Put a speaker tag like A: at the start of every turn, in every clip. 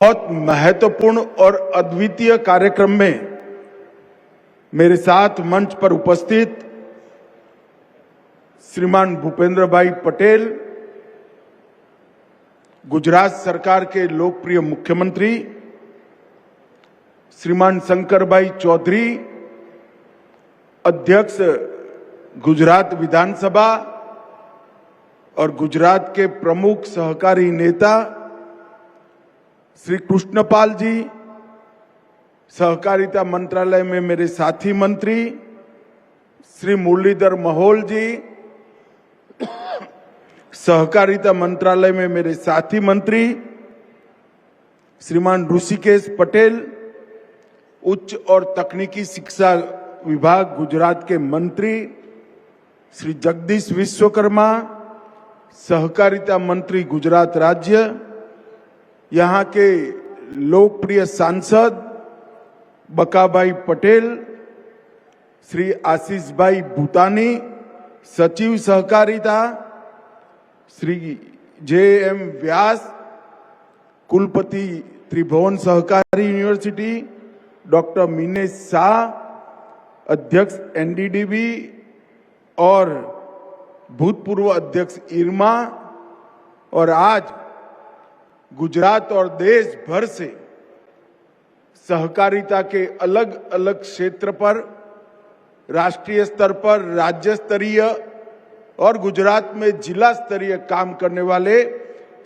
A: बहुत महत्वपूर्ण और अद्वितीय कार्यक्रम में मेरे साथ मंच पर उपस्थित श्रीमान भूपेंद्र भाई पटेल, गुजरात सरकार के लोकप्रिय मुख्यमंत्री, श्रीमान शंकर भाई चौधरी, अध्यक्ष गुजरात विधानसभा और गुजरात के प्रमुख सहकारी नेता श्री कृष्णपाल जी, सहकारिता मंत्रालय में मेरे साथी मंत्री श्री मुरलीधर महल जी, सहकारिता मंत्रालय में मेरे साथी मंत्री श्रीमान ऋषिकेश पटेल, उच्च और तकनीकी शिक्षा विभाग गुजरात के मंत्री श्री जगदीश विश्वकर्मा, सहकारिता मंत्री गुजरात राज्य, यहाँ के लोकप्रिय सांसद बकाभाई पटेल, श्री आशीष भाई भूतानी, सचिव सहकारिता श्री जे.एम. व्यास, कुलपति त्रिभुवन सहकारी यूनिवर्सिटी डॉक्टर मीनेश शाह, अध्यक्ष एनडीडीबी और भूतपूर्व अध्यक्ष इरमा, और आज गुजरात और देश भर से सहकारिता के अलग अलग क्षेत्र पर, राष्ट्रीय स्तर पर, राज्य स्तरीय और गुजरात में जिला स्तरीय काम करने वाले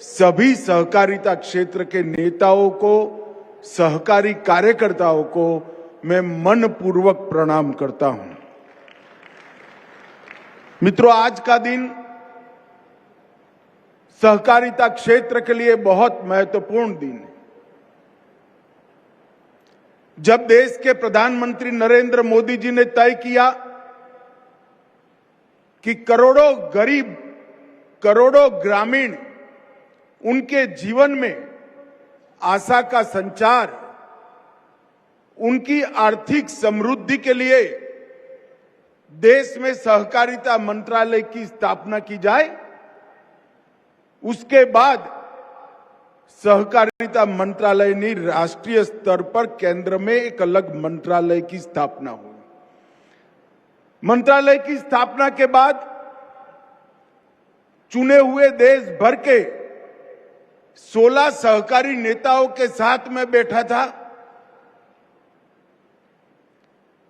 A: सभी सहकारिता क्षेत्र के नेताओं को, सहकारी कार्यकर्ताओं को मैं मनपूर्वक प्रणाम करता हूं। मित्रों, आज का दिन सहकारिता क्षेत्र के लिए बहुत महत्वपूर्ण दिन है। जब देश के प्रधानमंत्री नरेंद्र मोदी जी ने तय किया कि करोड़ों गरीब, करोड़ों ग्रामीण, उनके जीवन में आशा का संचार, उनकी आर्थिक समृद्धि के लिए देश में सहकारिता मंत्रालय की स्थापना की जाए, उसके बाद सहकारिता मंत्रालय ने राष्ट्रीय स्तर पर केंद्र में एक अलग मंत्रालय की स्थापना हुई। मंत्रालय की स्थापना के बाद चुने हुए देश भर के 16 सहकारी नेताओं के साथ में बैठा था।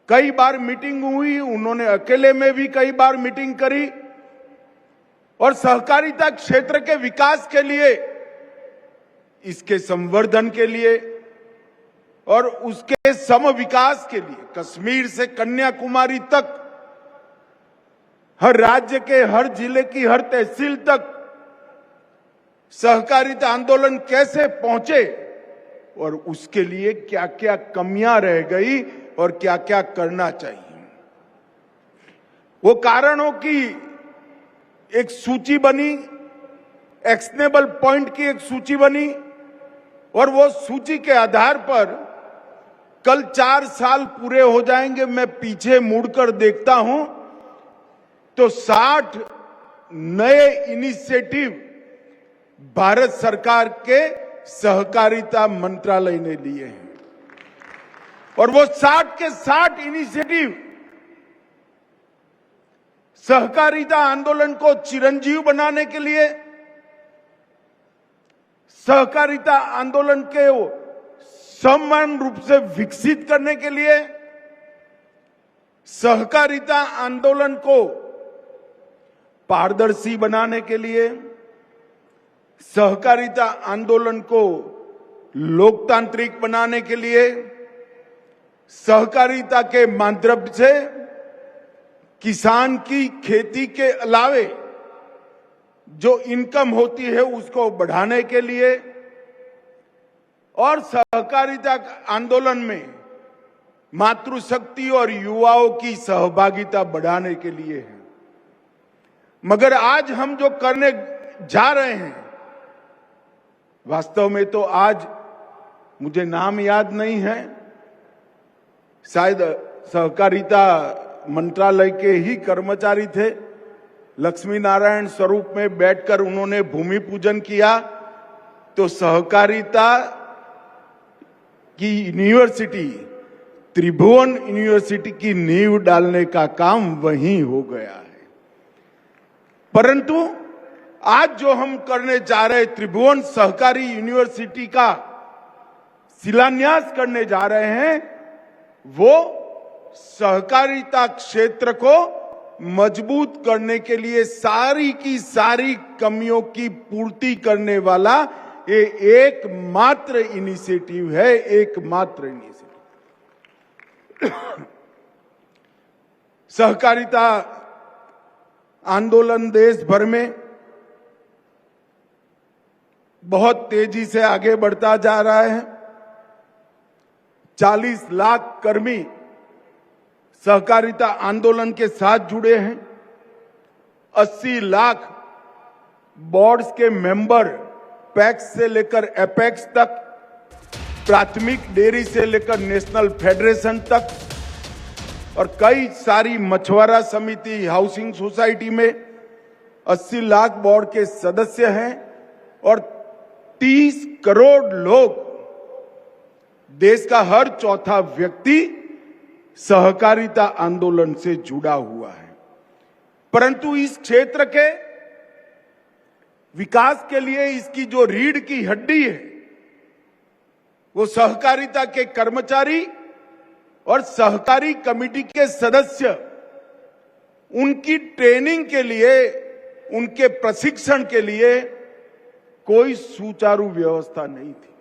A: कई बार मीटिंग हुई, उन्होंने अकेले में भी कई बार मीटिंग करी और सहकारिता क्षेत्र के विकास के लिए, इसके संवर्धन के लिए और उसके सम विकास के लिए कश्मीर से कन्याकुमारी तक, हर राज्य के हर जिले की हर तहसील तक सहकारिता आंदोलन कैसे पहुंचे और उसके लिए क्या क्या कमियां रह गई और क्या क्या करना चाहिए, वो कारणों की एक सूची बनी, एक्शनेबल पॉइंट की एक सूची बनी और वो सूची के आधार पर कल 4 साल पूरे हो जाएंगे। मैं पीछे मुड़कर देखता हूं तो 60 नए इनिशिएटिव भारत सरकार के सहकारिता मंत्रालय ने लिए हैं और वो 60 के 60 इनिशिएटिव सहकारिता आंदोलन को चिरंजीव बनाने के लिए, सहकारिता आंदोलन के समान रूप से विकसित करने के लिए, सहकारिता आंदोलन को पारदर्शी बनाने के लिए, सहकारिता आंदोलन को लोकतांत्रिक बनाने के लिए, सहकारिता के माध्यम से किसान की खेती के अलावे जो इनकम होती है उसको बढ़ाने के लिए और सहकारिता आंदोलन में मातृशक्ति और युवाओं की सहभागिता बढ़ाने के लिए है। मगर आज हम जो करने जा रहे हैं, वास्तव में तो आज मुझे नाम याद नहीं है, शायद सहकारिता मंत्रालय के ही कर्मचारी थे, लक्ष्मी नारायण स्वरूप में बैठकर उन्होंने भूमि पूजन किया, तो सहकारिता की यूनिवर्सिटी, त्रिभुवन यूनिवर्सिटी की नींव डालने का काम वहीं हो गया है। परंतु आज जो हम करने जा रहे त्रिभुवन सहकारी यूनिवर्सिटी का शिलान्यास करने जा रहे हैं, वो सहकारिता क्षेत्र को मजबूत करने के लिए सारी की सारी कमियों की पूर्ति करने वाला ये एकमात्र इनिशिएटिव है, एकमात्र इनिशिएटिव। सहकारिता आंदोलन देश भर में बहुत तेजी से आगे बढ़ता जा रहा है। 40 लाख कर्मी सहकारिता आंदोलन के साथ जुड़े हैं। 80 लाख बोर्ड्स के मेंबर, पैक्स से लेकर एपेक्स तक, प्राथमिक डेयरी से लेकर नेशनल फेडरेशन तक, और कई सारी मछुआरा समिति, हाउसिंग सोसाइटी में 80 लाख बोर्ड के सदस्य हैं और 30 करोड़ लोग, देश का हर चौथा व्यक्ति सहकारिता आंदोलन से जुड़ा हुआ है। परंतु इस क्षेत्र के विकास के लिए इसकी जो रीढ़ की हड्डी है, वो सहकारिता के कर्मचारी और सहकारी कमेटी के सदस्य, उनकी ट्रेनिंग के लिए, उनके प्रशिक्षण के लिए कोई सुचारू व्यवस्था नहीं थी।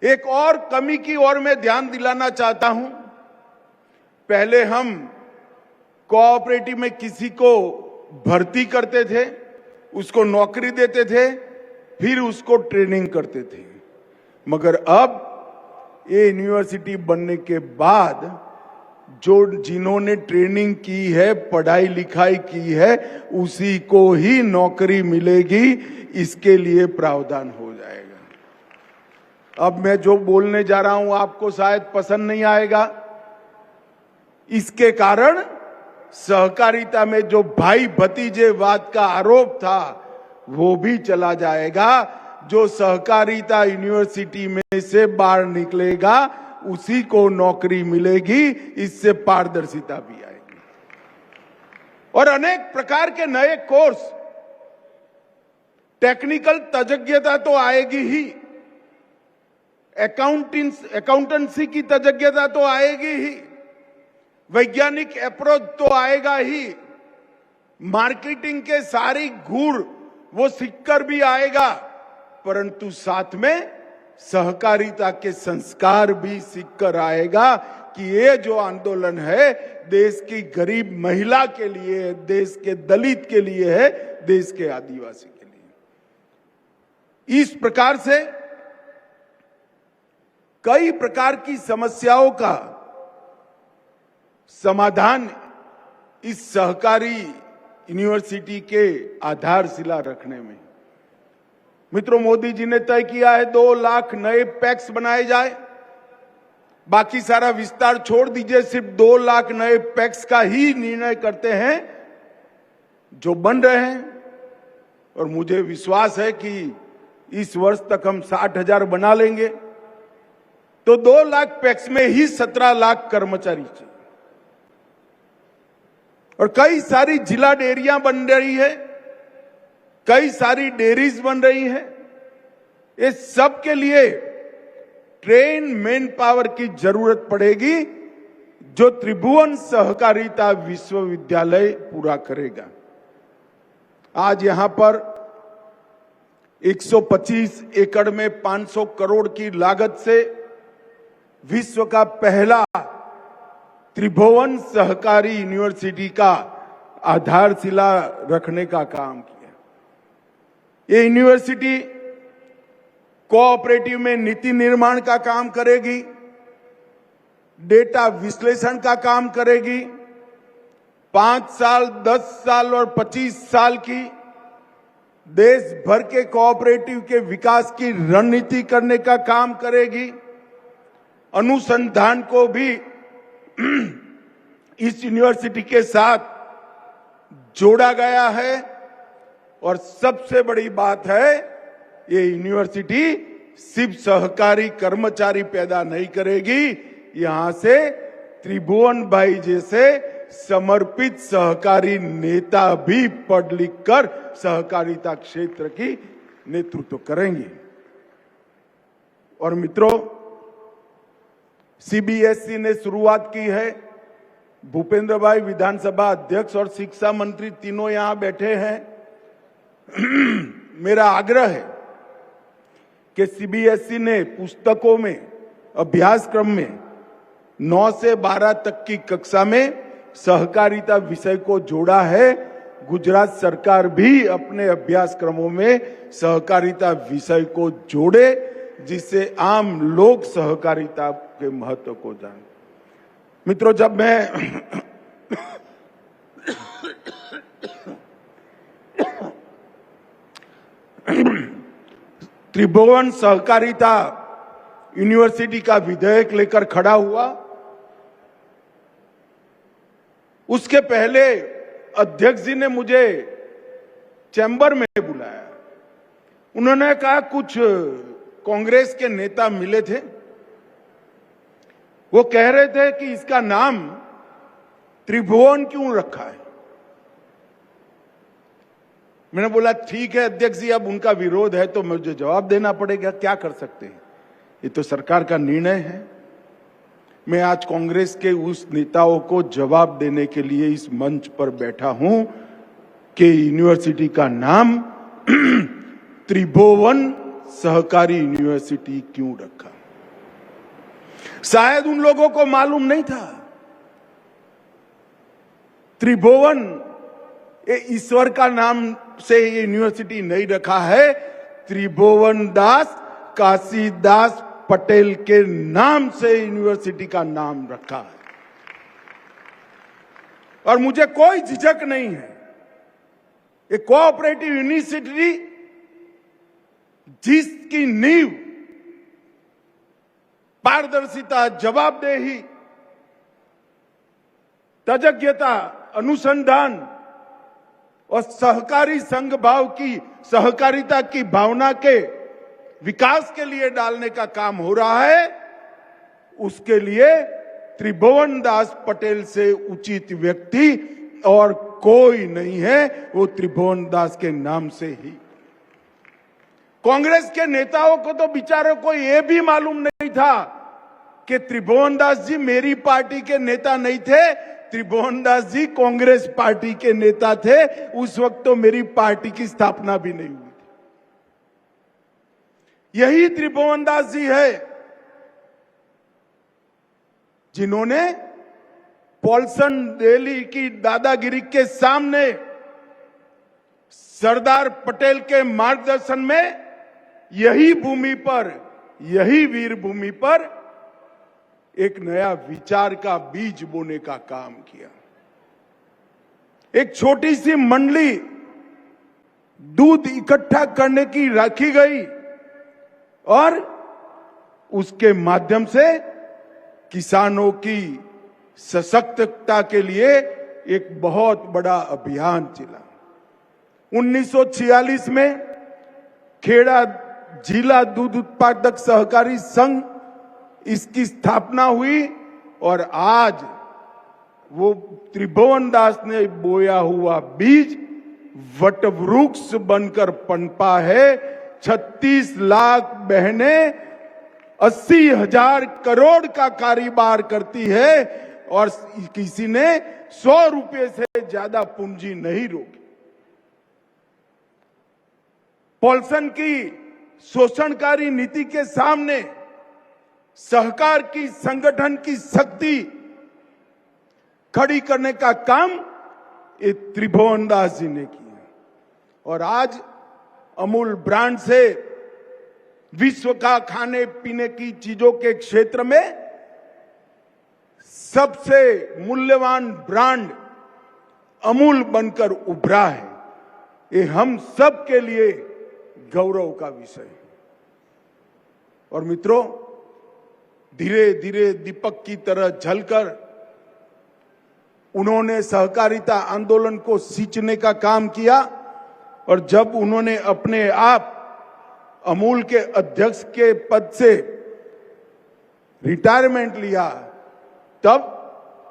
A: एक और कमी की ओर मैं ध्यान दिलाना चाहता हूं। पहले हम कोऑपरेटिव में किसी को भर्ती करते थे, उसको नौकरी देते थे, फिर उसको ट्रेनिंग करते थे। मगर अब ये यूनिवर्सिटी बनने के बाद जिन्होंने ट्रेनिंग की है, पढ़ाई लिखाई की है, उसी को ही नौकरी मिलेगी। इसके लिए प्रावधान हो जाएगा। अब मैं जो बोलने जा रहा हूं आपको शायद पसंद नहीं आएगा। इसके कारण सहकारिता में जो भाई भतीजेवाद का आरोप था वो भी चला जाएगा। जो सहकारिता यूनिवर्सिटी में से बाहर निकलेगा उसी को नौकरी मिलेगी। इससे पारदर्शिता भी आएगी और अनेक प्रकार के नए कोर्स, टेक्निकल तजज्ञता तो आएगी ही, अकाउंटेंसी की तजज्ञता तो आएगी ही, वैज्ञानिक अप्रोच तो आएगा ही, मार्केटिंग के सारी गुण वो सीखकर भी आएगा, परंतु साथ में सहकारिता के संस्कार भी सीखकर आएगा कि ये जो आंदोलन है देश की गरीब महिला के लिए है, देश के दलित के लिए है, देश के आदिवासी के लिए। इस प्रकार से कई प्रकार की समस्याओं का समाधान इस सहकारी यूनिवर्सिटी के आधारशिला रखने में। मित्रों, मोदी जी ने तय किया है 2 लाख नए पैक्स बनाए जाए। बाकी सारा विस्तार छोड़ दीजिए, सिर्फ 2 लाख नए पैक्स का ही निर्णय करते हैं जो बन रहे हैं। और मुझे विश्वास है कि इस वर्ष तक हम 60,000 बना लेंगे तो 2 लाख पैक्स में ही 17 लाख कर्मचारी चाहिए। और कई सारी जिला डेयरियां बन रही है, कई सारी डेयरीज बन रही है। ये सब के लिए ट्रेन मैन पावर की जरूरत पड़ेगी जो त्रिभुवन सहकारिता विश्वविद्यालय पूरा करेगा। आज यहां पर 125 एकड़ में 500 करोड़ की लागत से विश्व का पहला त्रिभुवन सहकारी यूनिवर्सिटी का आधारशिला रखने का काम किया। ये यूनिवर्सिटी कोऑपरेटिव में नीति निर्माण का काम करेगी, डेटा विश्लेषण का काम करेगी, 5 साल, 10 साल और 25 साल की देश भर के कोऑपरेटिव के विकास की रणनीति करने का काम करेगी। अनुसंधान को भी इस यूनिवर्सिटी के साथ जोड़ा गया है। और सबसे बड़ी बात है, ये यूनिवर्सिटी सिर्फ सहकारी कर्मचारी पैदा नहीं करेगी, यहां से त्रिभुवन भाई जैसे समर्पित सहकारी नेता भी पढ़ लिख कर सहकारिता क्षेत्र की नेतृत्व करेंगे। और मित्रों, सीबीएसई ने शुरुआत की है। भूपेंद्र भाई विधानसभा अध्यक्ष और शिक्षा मंत्री तीनों यहां बैठे हैं। मेरा आग्रह है कि सीबीएसई ने पुस्तकों में, अभ्यासक्रम में 9 से 12 तक की कक्षा में सहकारिता विषय को जोड़ा है। गुजरात सरकार भी अपने अभ्यासक्रमों में सहकारिता विषय को जोड़े, जिससे आम लोग सहकारिता के महत्व को जाने। मित्रों, जब मैं त्रिभुवन सहकारिता यूनिवर्सिटी का विधेयक लेकर खड़ा हुआ, उसके पहले अध्यक्ष जी ने मुझे चैम्बर में बुलाया। उन्होंने कहा कुछ कांग्रेस के नेता मिले थे, वो कह रहे थे कि इसका नाम त्रिभुवन क्यों रखा है। मैंने बोला ठीक है अध्यक्ष जी, अब उनका विरोध है तो मुझे जवाब देना पड़ेगा, क्या कर सकते हैं, ये तो सरकार का निर्णय है। मैं आज कांग्रेस के उस नेताओं को जवाब देने के लिए इस मंच पर बैठा हूं कि यूनिवर्सिटी का नाम त्रिभुवन सहकारी यूनिवर्सिटी क्यों रखा। शायद उन लोगों को मालूम नहीं था त्रिभुवन ये ईश्वर का नाम से ये यूनिवर्सिटी नहीं रखा है, त्रिभुवन दास काशीदास पटेल के नाम से यूनिवर्सिटी का नाम रखा है। और मुझे कोई झिझक नहीं है, ये कोऑपरेटिव यूनिवर्सिटी जिसकी नींव पारदर्शिता, जवाबदेही, तज्ञता, अनुसंधान और सहकारी संघ भाव की, सहकारिता की भावना के विकास के लिए डालने का काम हो रहा है, उसके लिए त्रिभुवन दास पटेल से उचित व्यक्ति और कोई नहीं है, वो त्रिभुवन दास के नाम से ही। कांग्रेस के नेताओं को तो बेचारों को यह भी मालूम नहीं था कि त्रिभुवन दास जी मेरी पार्टी के नेता नहीं थे, त्रिभुवन दास जी कांग्रेस पार्टी के नेता थे। उस वक्त तो मेरी पार्टी की स्थापना भी नहीं हुई थी। यही त्रिभुवन दास जी है जिन्होंने पॉल्सन दिल्ली की दादागिरी के सामने सरदार पटेल के मार्गदर्शन में यही भूमि पर, यही वीर भूमि पर एक नया विचार का बीज बोने का काम किया। एक छोटी सी मंडली दूध इकट्ठा करने की रखी गई और उसके माध्यम से किसानों की सशक्तता के लिए एक बहुत बड़ा अभियान चला। 1946 में खेड़ा जिला दूध उत्पादक सहकारी संघ, इसकी स्थापना हुई और आज वो त्रिभुवन दास ने बोया हुआ बीज वटवृक्ष बनकर पनपा है। 36 लाख बहनें 80,000 करोड़ का कारोबार करती है और किसी ने 100 रुपए से ज्यादा पूंजी नहीं रोकी। पॉल्सन की शोषणकारी नीति के सामने सहकार की, संगठन की शक्ति खड़ी करने का काम ये त्रिभुवन दास जी ने किया। और आज अमूल ब्रांड से विश्व का खाने पीने की चीजों के क्षेत्र में सबसे मूल्यवान ब्रांड अमूल बनकर उभरा है। ये हम सब के लिए गौरव का विषय है। और मित्रों, धीरे धीरे दीपक की तरह झलकर उन्होंने सहकारिता आंदोलन को सींचने का काम किया और जब उन्होंने अपने आप अमूल के अध्यक्ष के पद से रिटायरमेंट लिया, तब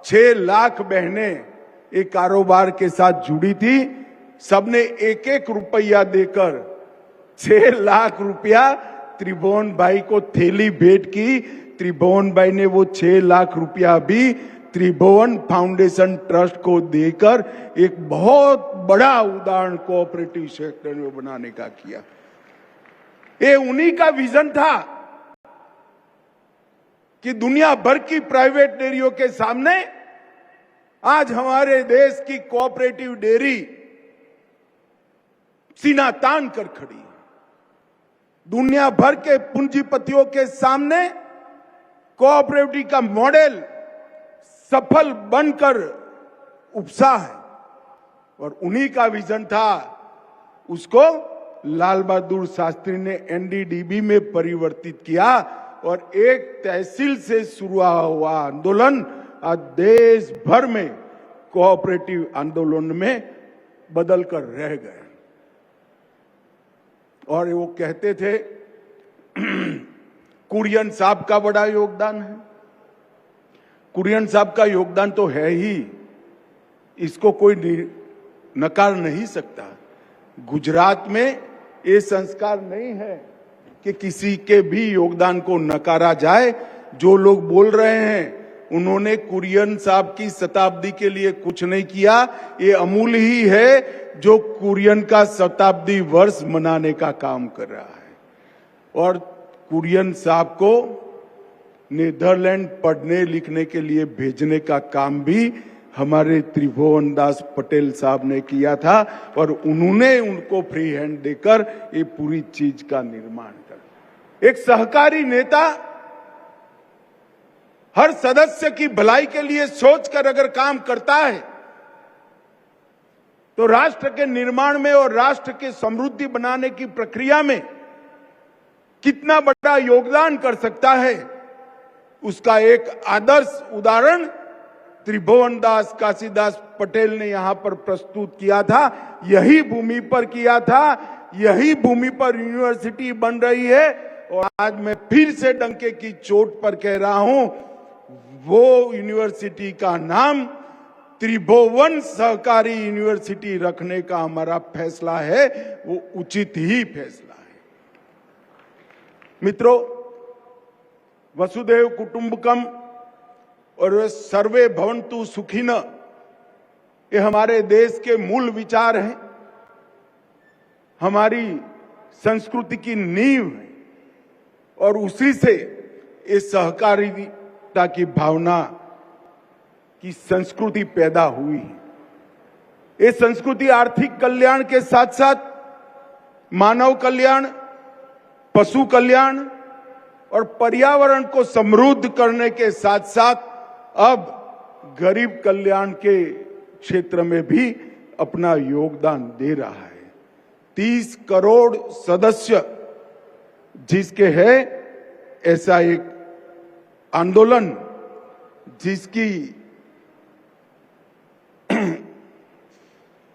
A: 6 लाख बहनें एक कारोबार के साथ जुड़ी थी। सबने 1-1 रुपया देकर 6 लाख रुपया त्रिभुवन भाई को थैली भेंट की। त्रिभुवन भाई ने वो 6 लाख रुपया भी त्रिभुवन फाउंडेशन ट्रस्ट को देकर एक बहुत बड़ा उदाहरण कोऑपरेटिव सेक्टर में बनाने का किया। ये उन्हीं का विजन था कि दुनिया भर की प्राइवेट डेयरियों के सामने आज हमारे देश की कोऑपरेटिव डेयरी सीना तान कर खड़ी है। दुनिया भर के पूंजीपतियों के सामने कोऑपरेटिव का मॉडल सफल बनकर उपसा है और उन्हीं का विजन था। उसको लाल बहादुर शास्त्री ने एनडीडीबी में परिवर्तित किया और एक तहसील से शुरू हुआ आंदोलन आज देश भर में कोऑपरेटिव आंदोलन में बदलकर रह गए। और वो कहते थे कुरियन साहब का बड़ा योगदान है। कुरियन साहब का योगदान तो है ही, इसको कोई नकार नहीं सकता। गुजरात में ये संस्कार नहीं है कि किसी के भी योगदान को नकारा जाए। जो लोग बोल रहे हैं उन्होंने कुरियन साहब की शताब्दी के लिए कुछ नहीं किया, ये अमूल ही है जो कुरियन का शताब्दी वर्ष मनाने का काम कर रहा है। और कुरियन साहब को नीदरलैंड पढ़ने लिखने के लिए भेजने का काम भी हमारे त्रिभुवन दास पटेल साहब ने किया था और उन्होंने उनको फ्री हैंड देकर ये पूरी चीज का निर्माण कर। एक सहकारी नेता हर सदस्य की भलाई के लिए सोचकर अगर काम करता है तो राष्ट्र के निर्माण में और राष्ट्र के समृद्धि बनाने की प्रक्रिया में कितना बड़ा योगदान कर सकता है, उसका एक आदर्श उदाहरण त्रिभुवन दास काशीदास पटेल ने यहां पर प्रस्तुत किया था। यही भूमि पर किया था, यही भूमि पर यूनिवर्सिटी बन रही है। और आज मैं फिर से डंके की चोट पर कह रहा हूं, वो यूनिवर्सिटी का नाम त्रिभुवन सहकारी यूनिवर्सिटी रखने का हमारा फैसला है, वो उचित ही फैसला है। मित्रों, वसुधैव कुटुंबकम और सर्वे भवन्तु सुखिनः, ये हमारे देश के मूल विचार हैं, हमारी संस्कृति की नींव है और उसी से इस सहकारिता की भावना की संस्कृति पैदा हुई है। ये संस्कृति आर्थिक कल्याण के साथ साथ मानव कल्याण, पशु कल्याण और पर्यावरण को समृद्ध करने के साथ साथ अब गरीब कल्याण के क्षेत्र में भी अपना योगदान दे रहा है। 30 करोड़ सदस्य जिसके है ऐसा एक आंदोलन, जिसकी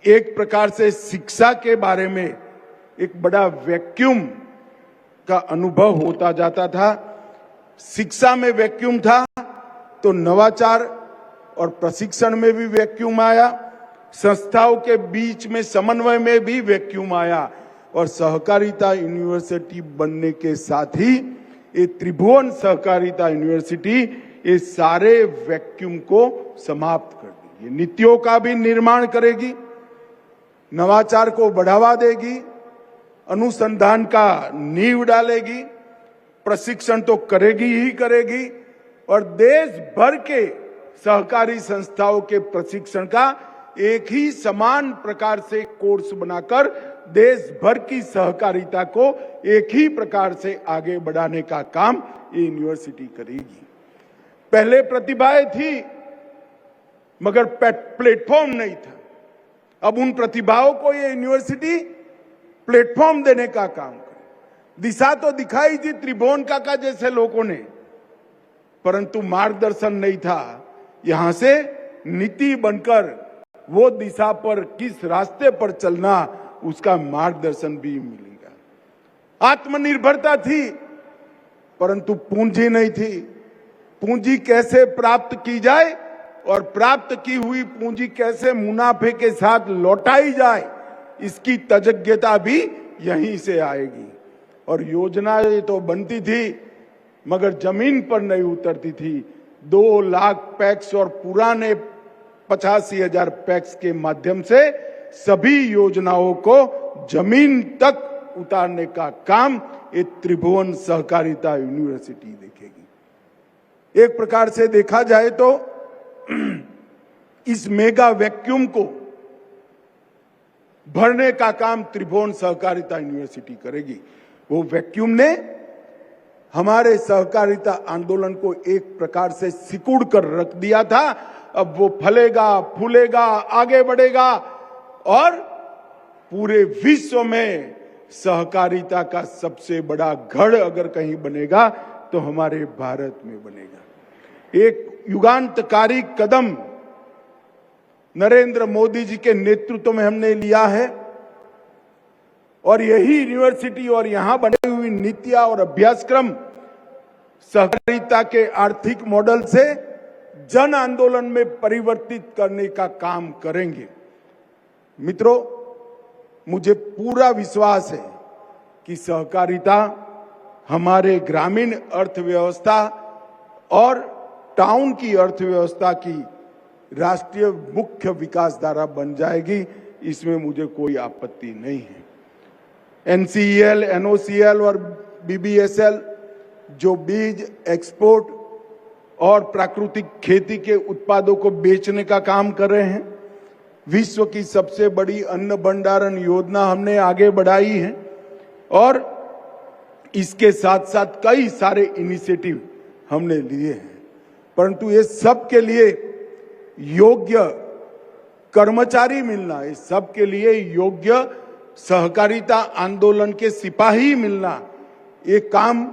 A: एक प्रकार से शिक्षा के बारे में एक बड़ा वैक्यूम का अनुभव होता जाता था। शिक्षा में वैक्यूम था तो नवाचार और प्रशिक्षण में भी वैक्यूम आया, संस्थाओं के बीच में समन्वय में भी वैक्यूम आया और सहकारिता यूनिवर्सिटी बनने के साथ ही ये त्रिभुवन सहकारिता यूनिवर्सिटी ये सारे वैक्यूम को समाप्त कर देगी। नीतियों का भी निर्माण करेगी, नवाचार को बढ़ावा देगी, अनुसंधान का नींव डालेगी, प्रशिक्षण तो करेगी ही करेगी और देश भर के सहकारी संस्थाओं के प्रशिक्षण का एक ही समान प्रकार से कोर्स बनाकर देश भर की सहकारिता को एक ही प्रकार से आगे बढ़ाने का काम ये यूनिवर्सिटी करेगी। पहले प्रतिभाएं थी मगर प्लेटफॉर्म नहीं था। अब उन प्रतिभाओं को ये यूनिवर्सिटी प्लेटफॉर्म देने का काम करे। दिशा तो दिखाई थी त्रिभुवन काका जैसे लोगों ने, परंतु मार्गदर्शन नहीं था। यहां से नीति बनकर वो दिशा पर किस रास्ते पर चलना उसका मार्गदर्शन भी मिलेगा। आत्मनिर्भरता थी, परंतु पूंजी नहीं थी। पूंजी कैसे प्राप्त की जाए और प्राप्त की हुई पूंजी कैसे मुनाफे के साथ लौटाई जाए, इसकी तज्ञता भी यहीं से आएगी। और योजनाएं तो बनती थी मगर जमीन पर नहीं उतरती थी। 2 लाख पैक्स और पुराने 85,000 पैक्स के माध्यम से सभी योजनाओं को जमीन तक उतारने का काम ये त्रिभुवन सहकारिता यूनिवर्सिटी देखेगी। एक प्रकार से देखा जाए तो इस मेगा वैक्यूम को भरने का काम त्रिभुवन सहकारिता यूनिवर्सिटी करेगी। वो वैक्यूम ने हमारे सहकारिता आंदोलन को एक प्रकार से सिकुड़ कर रख दिया था। अब वो फलेगा, फूलेगा, आगे बढ़ेगा और पूरे विश्व में सहकारिता का सबसे बड़ा गढ़ अगर कहीं बनेगा तो हमारे भारत में बनेगा। एक युगांतकारी कदम नरेंद्र मोदी जी के नेतृत्व में हमने लिया है और यही यूनिवर्सिटी और यहां बनी हुई नीतियां और अभ्यासक्रम सहकारिता के आर्थिक मॉडल से जन आंदोलन में परिवर्तित करने का काम करेंगे। मित्रों, मुझे पूरा विश्वास है कि सहकारिता हमारे ग्रामीण अर्थव्यवस्था और टाउन की अर्थव्यवस्था की राष्ट्रीय मुख्य विकास धारा बन जाएगी। इसमें मुझे कोई आपत्ति नहीं है। NCEL, NOCL और BBSL जो बीज, एक्सपोर्ट और प्राकृतिक खेती के उत्पादों को बेचने का काम कर रहे हैं, विश्व की सबसे बड़ी अन्न भंडारण योजना हमने आगे बढ़ाई है और इसके साथ साथ कई सारे इनिशिएटिव हमने लिए हैं। परंतु ये सब के लिए योग्य कर्मचारी मिलना, ये सब के लिए योग्य सहकारिता आंदोलन के सिपाही मिलना, ये काम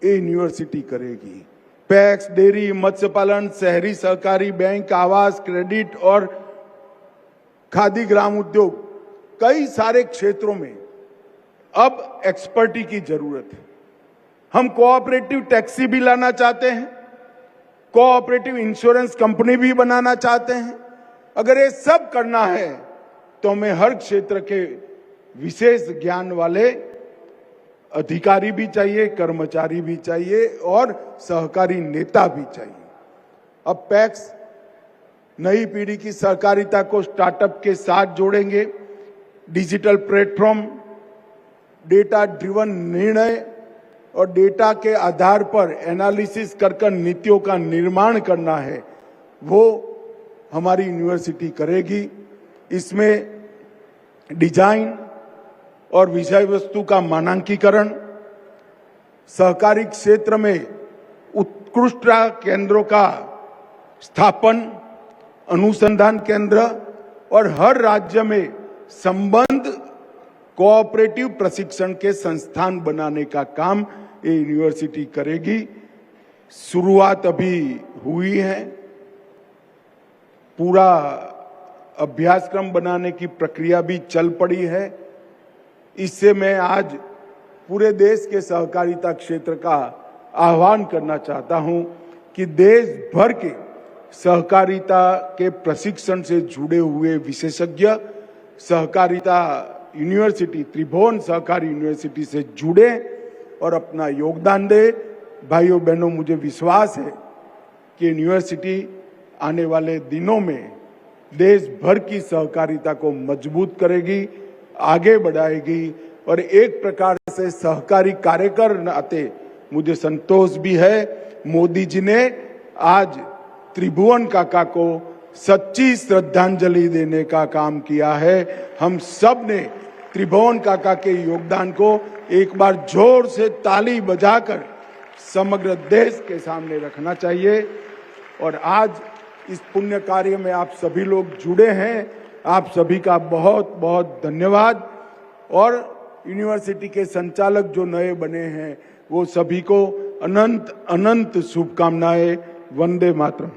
A: ये यूनिवर्सिटी करेगी। पैक्स, डेयरी, मत्स्य पालन, शहरी सहकारी बैंक, आवास, क्रेडिट और खादी ग्राम उद्योग, कई सारे क्षेत्रों में अब एक्सपर्टी की जरूरत है। हम कोऑपरेटिव टैक्सी भी लाना चाहते हैं, कोऑपरेटिव इंश्योरेंस कंपनी भी बनाना चाहते हैं। अगर ये सब करना है तो हमें हर क्षेत्र के विशेष ज्ञान वाले अधिकारी भी चाहिए, कर्मचारी भी चाहिए और सहकारी नेता भी चाहिए। अब पैक्स नई पीढ़ी की सहकारिता को स्टार्टअप के साथ जोड़ेंगे। डिजिटल प्लेटफॉर्म, डेटा ड्रिवन निर्णय और डेटा के आधार पर एनालिसिस कर नीतियों का निर्माण करना है, वो हमारी यूनिवर्सिटी करेगी। इसमें डिजाइन और विषय वस्तु का मानकीकरण, सहकारी क्षेत्र में उत्कृष्ट केंद्रों का स्थापन, अनुसंधान केंद्र और हर राज्य में संबद्ध कोऑपरेटिव प्रशिक्षण के संस्थान बनाने का काम ये यूनिवर्सिटी करेगी। शुरुआत अभी हुई है। पूरा अभ्यासक्रम बनाने की प्रक्रिया भी चल पड़ी है। इससे मैं आज पूरे देश के सहकारिता क्षेत्र का आह्वान करना चाहता हूं कि देश भर के सहकारिता के प्रशिक्षण से जुड़े हुए विशेषज्ञ सहकारिता यूनिवर्सिटी, त्रिभुवन सहकारी यूनिवर्सिटी से जुड़े और अपना योगदान दे। भाइयों बहनों, मुझे विश्वास है कि यूनिवर्सिटी आने वाले दिनों में देश भर की सहकारिता को मजबूत करेगी, आगे बढ़ाएगी और एक प्रकार से सहकारी कार्यकर नाते मुझे संतोष भी है, मोदी जी ने आज त्रिभुवन काका को सच्ची श्रद्धांजलि देने का काम किया है। हम सब ने त्रिभुवन काका के योगदान को एक बार जोर से ताली बजाकर समग्र देश के सामने रखना चाहिए। और आज इस पुण्य कार्य में आप सभी लोग जुड़े हैं, आप सभी का बहुत बहुत धन्यवाद। और यूनिवर्सिटी के संचालक जो नए बने हैं वो सभी को अनंत अनंत शुभकामनाएं। वंदे मातरम।